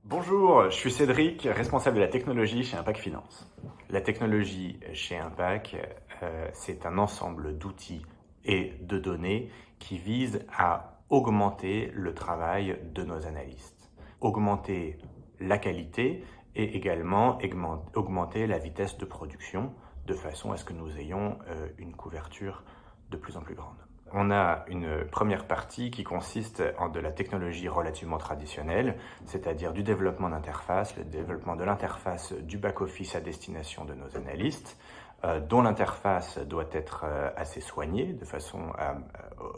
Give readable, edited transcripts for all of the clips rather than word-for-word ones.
Bonjour, je suis Cédric, responsable de la technologie chez Impact Finance. La technologie chez Impact, c'est un ensemble d'outils et de données qui visent à augmenter le travail de nos analystes, augmenter la qualité et également augmenter la vitesse de production de façon à ce que nous ayons une couverture de plus en plus grande. On a une première partie qui consiste en de la technologie relativement traditionnelle, c'est-à-dire du développement d'interface, le développement de l'interface du back-office à destination de nos analystes, dont l'interface doit être assez soignée de façon à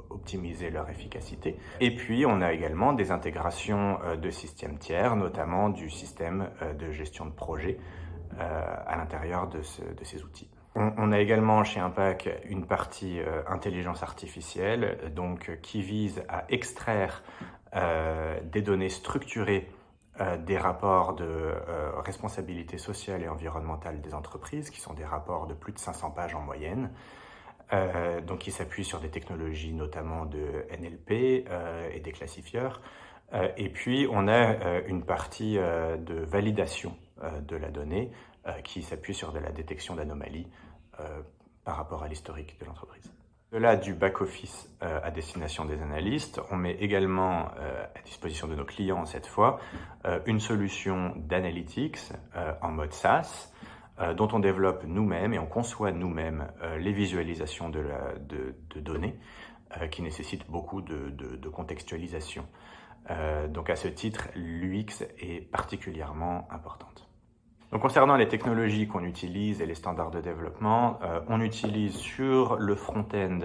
optimiser leur efficacité. Et puis, on a également des intégrations de systèmes tiers, notamment du système de gestion de projet à l'intérieur de ces outils. On a également chez Impact une partie intelligence artificielle qui vise à extraire des données structurées des rapports de responsabilité sociale et environnementale des entreprises, qui sont des rapports de plus de 500 pages en moyenne, qui s'appuient sur des technologies notamment de NLP et des classifieurs. Et puis, on a une partie de validation de la donnée qui s'appuie sur de la détection d'anomalies par rapport à l'historique de l'entreprise. De là, du back-office à destination des analystes, on met également à disposition de nos clients, cette fois, une solution d'analytics en mode SaaS, dont on développe nous-mêmes et on conçoit nous-mêmes les visualisations de données qui nécessitent beaucoup de contextualisation. Donc à ce titre, l'UX est particulièrement importante. Donc concernant les technologies qu'on utilise et les standards de développement, on utilise sur le front-end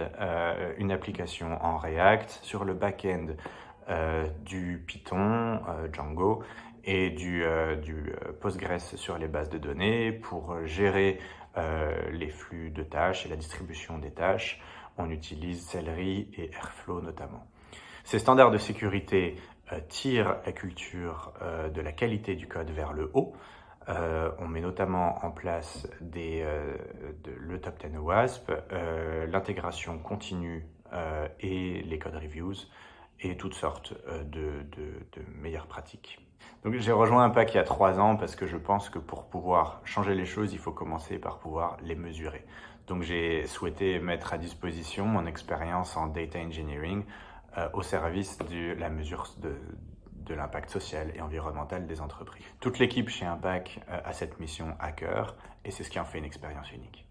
une application en React, sur le back-end du Python, Django, et du Postgres sur les bases de données pour gérer les flux de tâches et la distribution des tâches. On utilise Celery et Airflow notamment. Ces standards de sécurité tirent la culture de la qualité du code vers le haut. On met notamment en place le Top 10 OWASP, l'intégration continue et les code reviews et toutes sortes de meilleures pratiques. Donc j'ai rejoint Impact il y a 3 ans parce que je pense que pour pouvoir changer les choses, il faut commencer par pouvoir les mesurer. Donc j'ai souhaité mettre à disposition mon expérience en data engineering au service de la mesure de l'impact social et environnemental des entreprises. Toute l'équipe chez Impact a cette mission à cœur et c'est ce qui en fait une expérience unique.